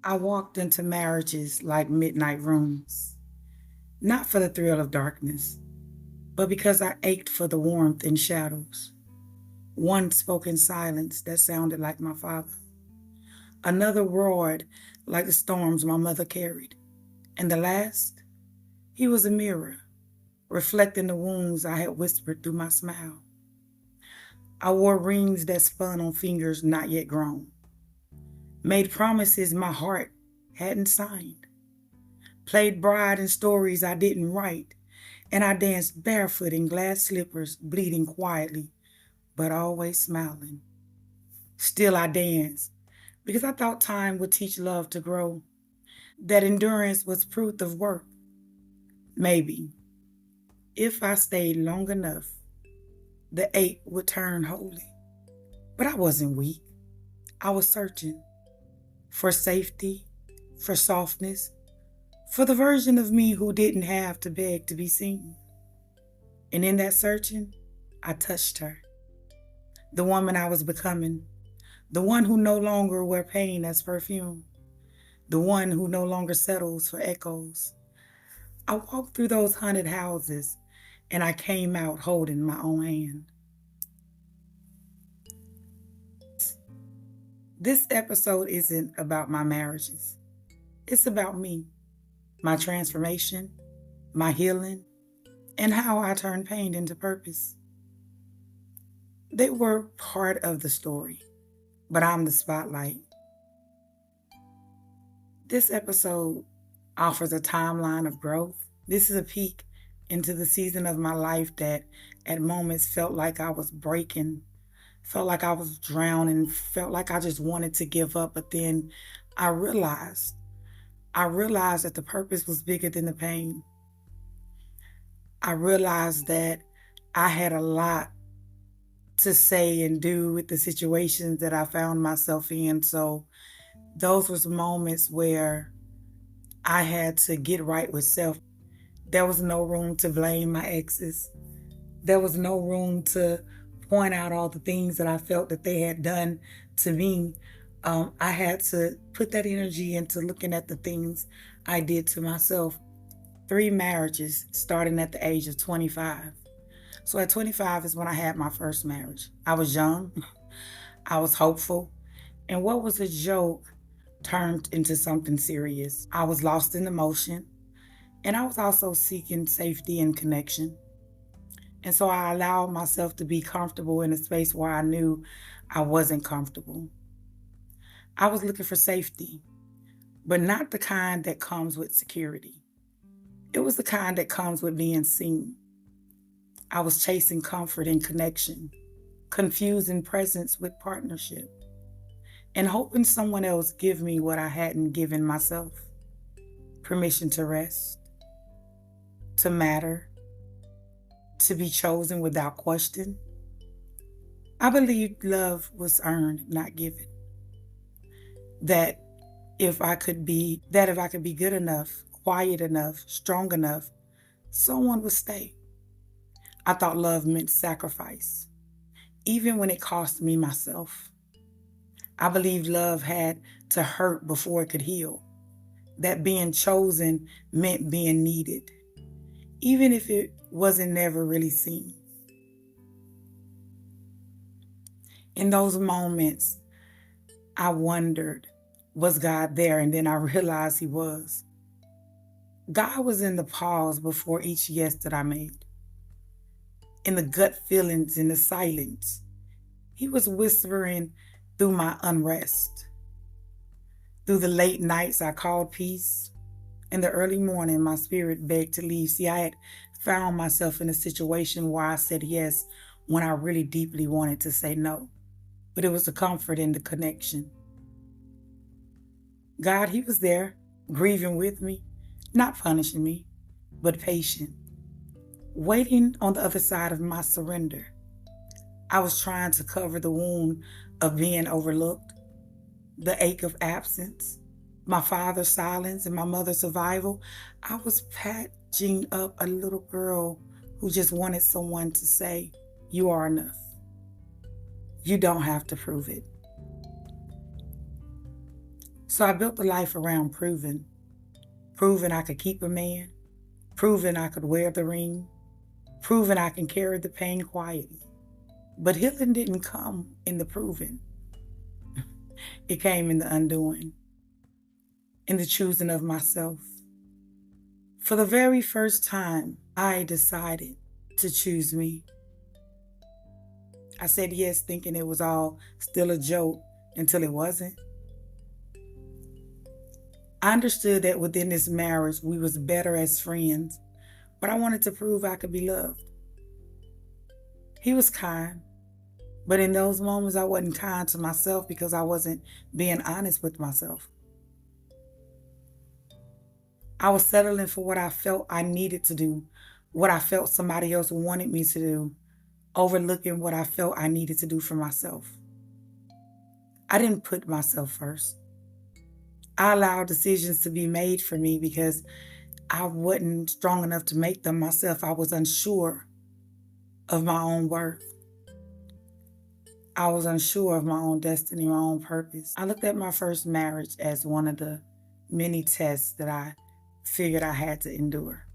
I walked into marriages like midnight rooms, not for the thrill of darkness, but because I ached for the warmth in shadows. One spoke in silence that sounded like my father. Another roared like the storms my mother carried. And the last, he was a mirror, reflecting the wounds I had whispered through my smile. I wore rings that spun on fingers not yet grown, made promises my heart hadn't signed, played bride in stories I didn't write, and I danced barefoot in glass slippers, bleeding quietly, but always smiling. Still, I danced because I thought time would teach love to grow, that endurance was proof of work. Maybe, if I stayed long enough, the ache would turn holy. But I wasn't weak. I was searching for safety, for softness, for the version of me who didn't have to beg to be seen. And in that searching, I touched her, the woman I was becoming, the one who no longer wear pain as perfume, the one who no longer settles for echoes. I walked through those haunted houses and I came out holding my own hand. This episode isn't about my marriages. It's about me, my transformation, my healing, and how I turned pain into purpose. They were part of the story, but I'm the spotlight. This episode offers a timeline of growth. This is a peek into the season of my life that at moments felt like I was breaking, felt like I was drowning, felt like I just wanted to give up. But then I realized that the purpose was bigger than the pain. I realized that I had a lot to say and do with the situations that I found myself in. So those was moments where I had to get right with self. There was no room to blame my exes. There was no room to point out all the things that I felt that they had done to me. I had to put that energy into looking at the things I did to myself. 3 marriages starting at the age of 25. So at 25 is when I had my first marriage. I was young, I was hopeful, and what was a joke turned into something serious. I was lost in emotion, and I was also seeking safety and connection. And so I allowed myself to be comfortable in a space where I knew I wasn't comfortable. I was looking for safety, but not the kind that comes with security. It was the kind that comes with being seen. I was chasing comfort and connection, confusing presence with partnership, and hoping someone else give me what I hadn't given myself. Permission to rest, to matter, to be chosen without question. I believed love was earned, not given. That if I could be good enough, quiet enough, strong enough, someone would stay. I thought love meant sacrifice, even when it cost me myself. I believed love had to hurt before it could heal, that being chosen meant being needed, even if it wasn't never really seen. In those moments, I wondered, was God there? And then I realized he was. God was in the pause before each yes that I made, in the gut feelings, in the silence. He was whispering through my unrest, through the late nights I called peace. In the early morning, my spirit begged to leave. See, I had found myself in a situation where I said yes when I really deeply wanted to say no. But it was the comfort in the connection. God, he was there, grieving with me, not punishing me, but patient, waiting on the other side of my surrender. I was trying to cover the wound of being overlooked, the ache of absence, my father's silence and my mother's survival. I was patching up a little girl who just wanted someone to say, you are enough. You don't have to prove it. So I built a life around proving I could keep a man, proving I could wear the ring, proving I can carry the pain quietly. But healing didn't come in the proving. It came in the undoing, in the choosing of myself. For the very first time, I decided to choose me. I said yes, thinking it was all still a joke until it wasn't. I understood that within this marriage, we was better as friends, but I wanted to prove I could be loved. He was kind, but in those moments, I wasn't kind to myself because I wasn't being honest with myself. I was settling for what I felt I needed to do, what I felt somebody else wanted me to do, overlooking what I felt I needed to do for myself. I didn't put myself first. I allowed decisions to be made for me because I wasn't strong enough to make them myself. I was unsure of my own worth. I was unsure of my own destiny, my own purpose. I looked at my first marriage as one of the many tests that I figured I had to endure.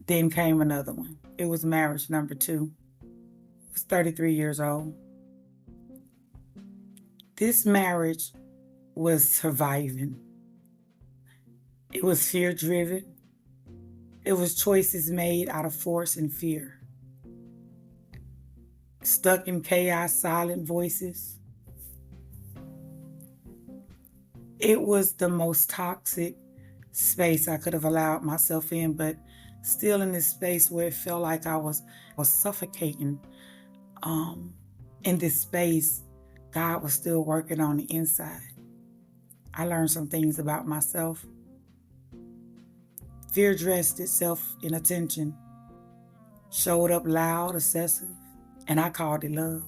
Then came another one. It was marriage number 2. I was 33 years old. This marriage was surviving. It was fear-driven. It was choices made out of force and fear. Stuck in chaos, silent voices. It was the most toxic space I could have allowed myself in, but still in this space where it felt like I was suffocating. In this space, God was still working on the inside. I learned some things about myself. Fear dressed itself in attention, showed up loud, excessive, and I called it love.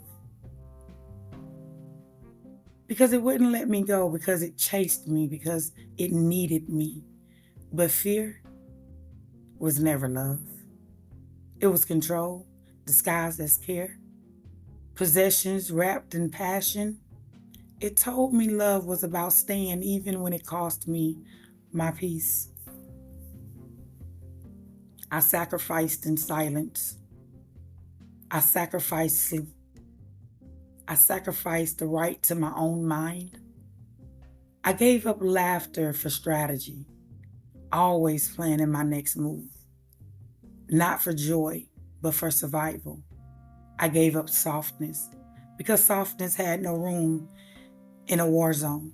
Because it wouldn't let me go, because it chased me, because it needed me. But fear was never love. It was control, disguised as care. Possessions wrapped in passion. It told me love was about staying even when it cost me my peace. I sacrificed in silence. I sacrificed sleep. I sacrificed the right to my own mind. I gave up laughter for strategy, always planning my next move. Not for joy, but for survival. I gave up softness because softness had no room in a war zone.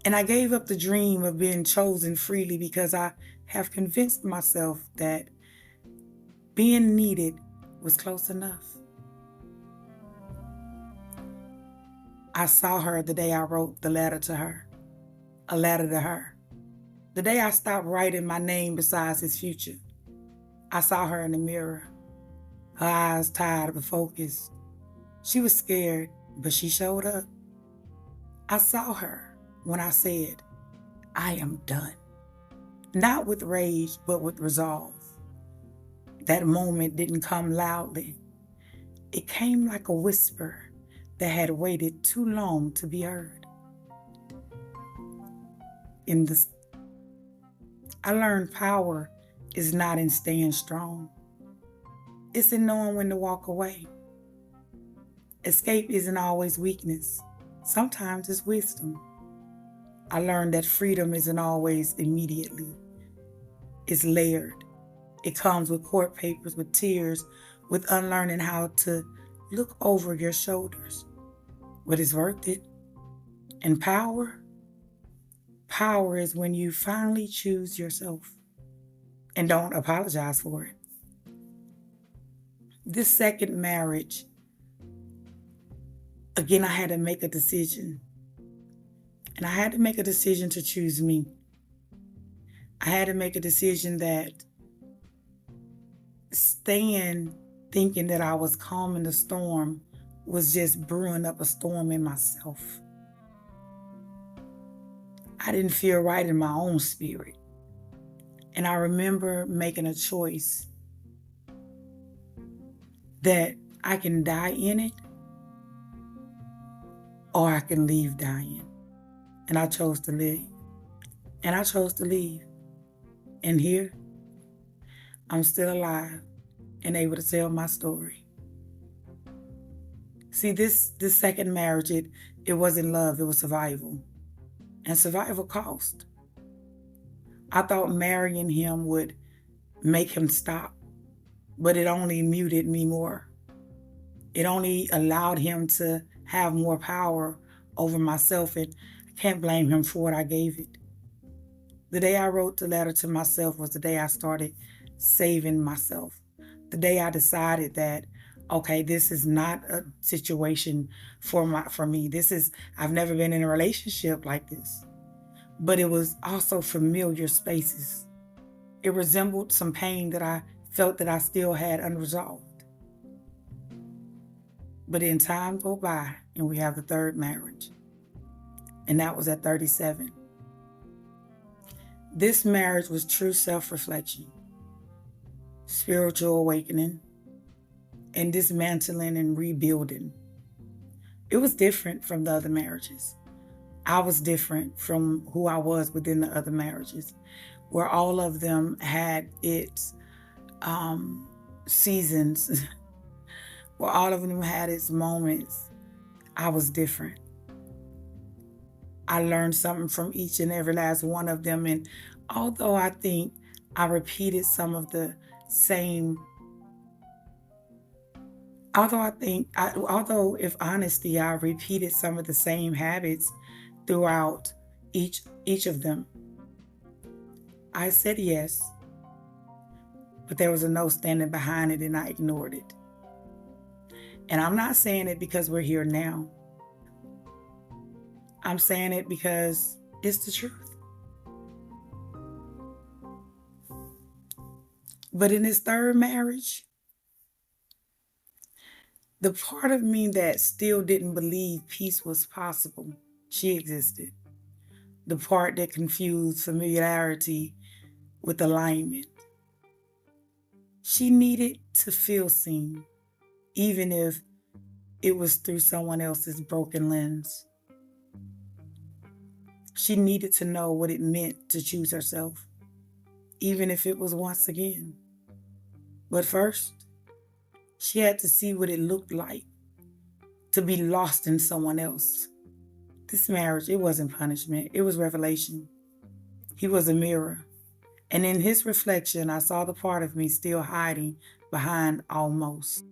And I gave up the dream of being chosen freely because I have convinced myself that being needed was close enough. I saw her the day I wrote the letter to her, a letter to her. The day I stopped writing my name beside his future. I saw her in the mirror, her eyes tired but focused. She was scared, but she showed up. I saw her when I said, I am done. Not with rage, but with resolve. That moment didn't come loudly. It came like a whisper that had waited too long to be heard. I learned power is not in staying strong. It's in knowing when to walk away. Escape isn't always weakness. Sometimes it's wisdom. I learned that freedom isn't always immediately. It's layered. It comes with court papers, with tears, with unlearning how to look over your shoulders. But it's worth it. And power is when you finally choose yourself and don't apologize for it. This second marriage, again, I had to make a decision. And I had to make a decision to choose me. I had to make a decision that staying thinking that I was calming the storm was just brewing up a storm in myself. I didn't feel right in my own spirit. And I remember making a choice that I can die in it or I can leave dying. And I chose to live. And I chose to leave. And here, I'm still alive and able to tell my story. See, this second marriage, it wasn't love, it was survival. And survival cost. I thought marrying him would make him stop, but it only muted me more. It only allowed him to have more power over myself, and I can't blame him for what I gave it. The day I wrote the letter to myself was the day I started saving myself. The day I decided that, okay, this is not a situation for me. I've never been in a relationship like this. But it was also familiar spaces. It resembled some pain that I felt that I still had unresolved. But then time go by and we have the third marriage. And that was at 37. This marriage was true self-reflection, spiritual awakening, and dismantling and rebuilding. It was different from the other marriages. I was different from who I was within the other marriages, where all of them had its seasons, where all of them had its moments. I was different. I learned something from each and every last one of them. And although I think I repeated some of the same, although if honesty, I repeated some of the same habits throughout each of them. I said yes, but there was a no standing behind it and I ignored it. And I'm not saying it because we're here now. I'm saying it because it's the truth. But in this third marriage, the part of me that still didn't believe peace was possible, she existed. The part that confused familiarity with alignment. She needed to feel seen, even if it was through someone else's broken lens. She needed to know what it meant to choose herself, even if it was once again. But first, she had to see what it looked like to be lost in someone else. This marriage, it wasn't punishment, it was revelation. He was a mirror. And in his reflection, I saw the part of me still hiding behind almost.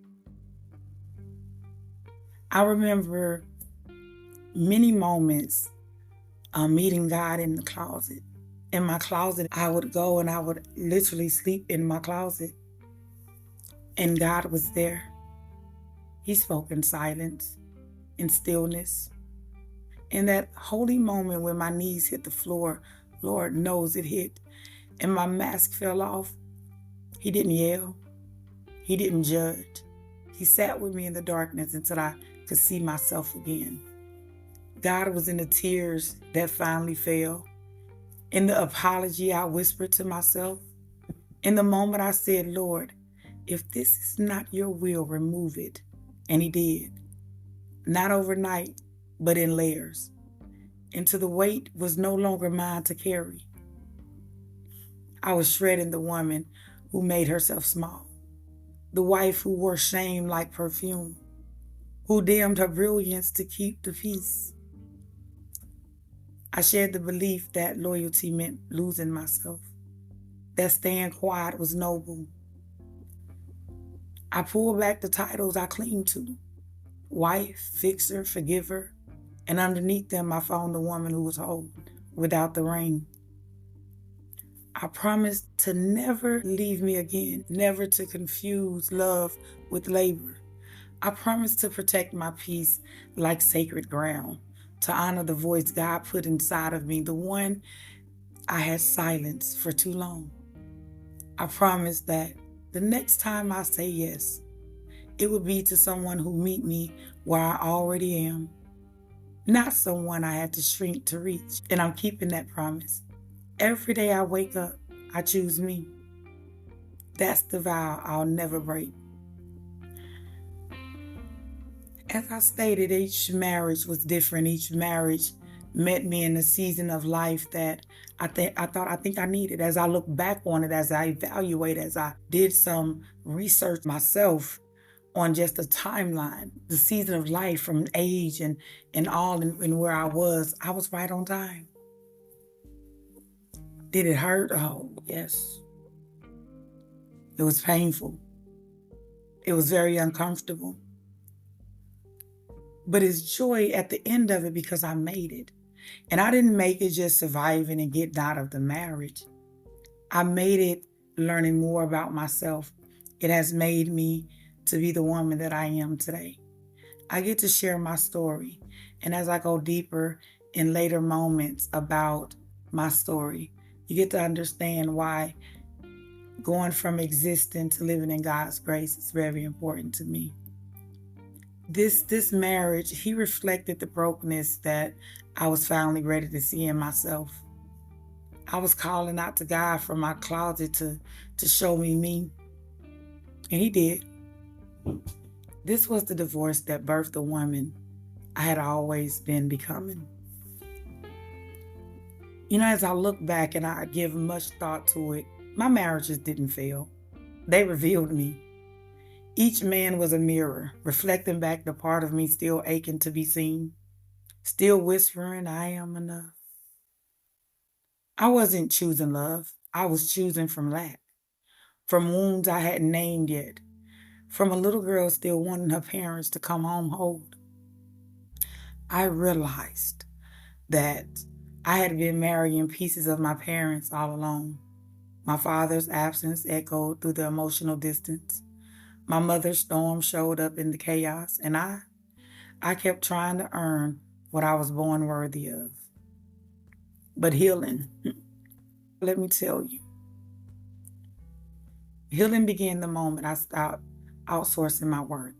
I remember many moments meeting God in the closet. In my closet, I would go and I would literally sleep in my closet. And God was there. He spoke in silence, in stillness. In that holy moment when my knees hit the floor, Lord knows it hit, and my mask fell off, He didn't yell. He didn't judge. He sat with me in the darkness until I could see myself again. God was in the tears that finally fell, in the apology I whispered to myself, in the moment I said, Lord, if this is not your will, remove it. And He did. Not overnight, but in layers. Until the weight was no longer mine to carry. I was shredding the woman who made herself small. The wife who wore shame like perfume. Who dimmed her brilliance to keep the peace. I shared the belief that loyalty meant losing myself. That staying quiet was noble. I pulled back the titles I clinged to. Wife, fixer, forgiver. And underneath them, I found the woman who was whole, without the ring. I promised to never leave me again, never to confuse love with labor. I promised to protect my peace like sacred ground, to honor the voice God put inside of me, the one I had silenced for too long. I promised that the next time I say yes, it would be to someone who meet me where I already am, not someone I had to shrink to reach. And I'm keeping that promise. Every day I wake up, I choose me. That's the vow I'll never break. As I stated, each marriage was different. Each marriage met me in a season of life that I think I needed. As I look back on it, as I evaluate, as I did some research myself on just a timeline, the season of life from age and all and where I was right on time. Did it hurt? Oh, yes. It was painful. It was very uncomfortable. But it's joy at the end of it because I made it. And I didn't make it just surviving and getting out of the marriage. I made it learning more about myself. It has made me to be the woman that I am today. I get to share my story. And as I go deeper in later moments about my story, you get to understand why going from existing to living in God's grace is very important to me. This marriage, he reflected the brokenness that I was finally ready to see in myself. I was calling out to God from my closet to show me. And he did. This was the divorce that birthed the woman I had always been becoming. You know, as I look back and I give much thought to it, my marriages didn't fail. They revealed me. Each man was a mirror, reflecting back the part of me still aching to be seen, still whispering, I am enough. I wasn't choosing love. I was choosing from lack, from wounds I hadn't named yet, from a little girl still wanting her parents to come home whole. I realized that I had been marrying pieces of my parents all along. My father's absence echoed through the emotional distance. My mother's storm showed up in the chaos, and I kept trying to earn what I was born worthy of. But healing, let me tell you, healing began the moment I stopped outsourcing my worth,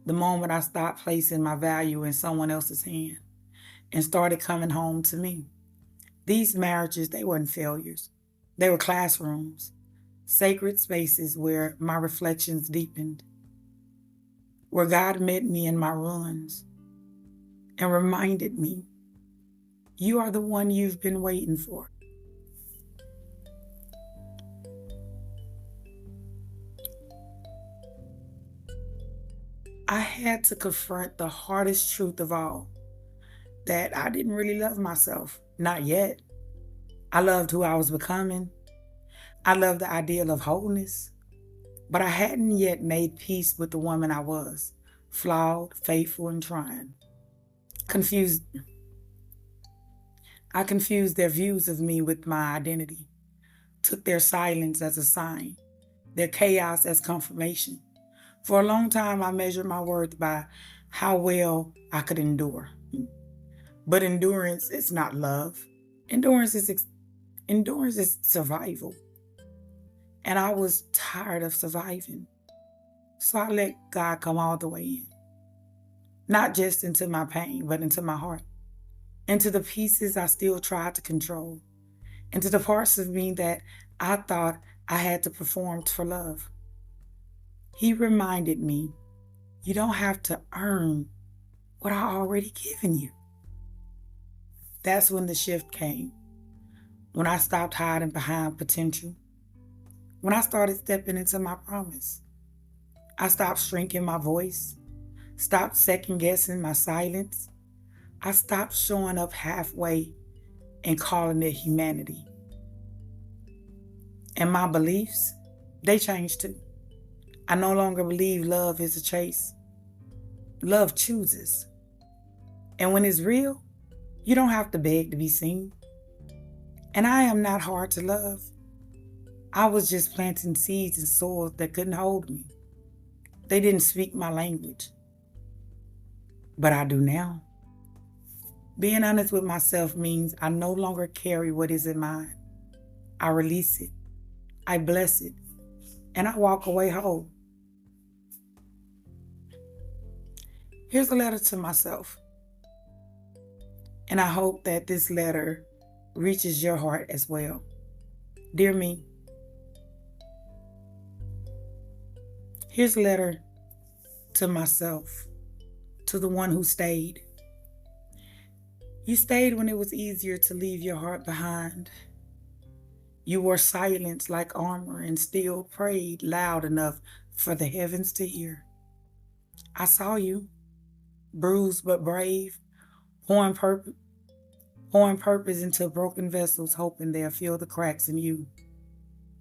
the moment I stopped placing my value in someone else's hand and started coming home to me. These marriages, they weren't failures. They were classrooms, sacred spaces where my reflections deepened, where God met me in my ruins and reminded me, you are the one you've been waiting for. I had to confront the hardest truth of all, that I didn't really love myself. Not yet. I loved who I was becoming. I loved the ideal of wholeness. But I hadn't yet made peace with the woman I was, flawed, faithful, and trying. Confused. I confused their views of me with my identity, took their silence as a sign, their chaos as confirmation. For a long time, I measured my worth by how well I could endure. But endurance is not love. Endurance is survival. And I was tired of surviving. So I let God come all the way in. Not just into my pain, but into my heart. Into the pieces I still tried to control. Into the parts of me that I thought I had to perform for love. He reminded me, you don't have to earn what I already given you. That's when the shift came. When I stopped hiding behind potential. When I started stepping into my promise. I stopped shrinking my voice. Stopped second guessing my silence. I stopped showing up halfway and calling it humanity. And my beliefs, they changed too. I no longer believe love is a chase. Love chooses. And when it's real, you don't have to beg to be seen. And I am not hard to love. I was just planting seeds in soils that couldn't hold me. They didn't speak my language. But I do now. Being honest with myself means I no longer carry what isn't mine. I release it. I bless it. And I walk away whole. Here's a letter to myself. And I hope that this letter reaches your heart as well. Dear me, here's a letter to myself. to the one who stayed. You stayed when it was easier to leave your heart behind. You wore silence like armor and still prayed loud enough for the heavens to hear. I saw you, bruised but brave, pouring, purp- pouring purpose into broken vessels, hoping they'll fill the cracks in you.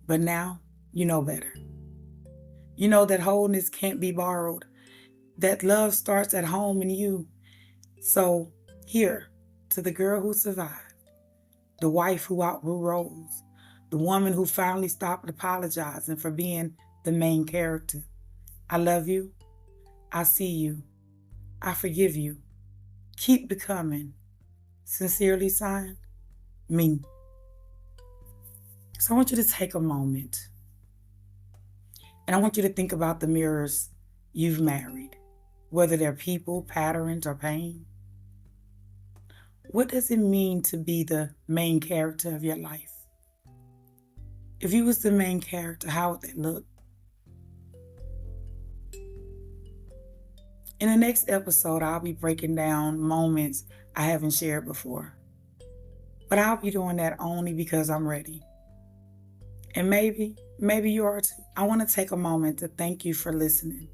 But now, you know better. You know that wholeness can't be borrowed, that love starts at home in you. So, here, to the girl who survived, the wife who outgrew roles, the woman who finally stopped apologizing for being the main character. I love you. I see you. I forgive you. Keep becoming. Sincerely signed, me. So I want you to take a moment and I want you to think about the mirrors you've married, whether they're people, patterns, or pain. What does it mean to be the main character of your life? If you was the main character, how would that look? In the next episode, I'll be breaking down moments I haven't shared before. But I'll be doing that only because I'm ready. And maybe you are too. I want to take a moment to thank you for listening.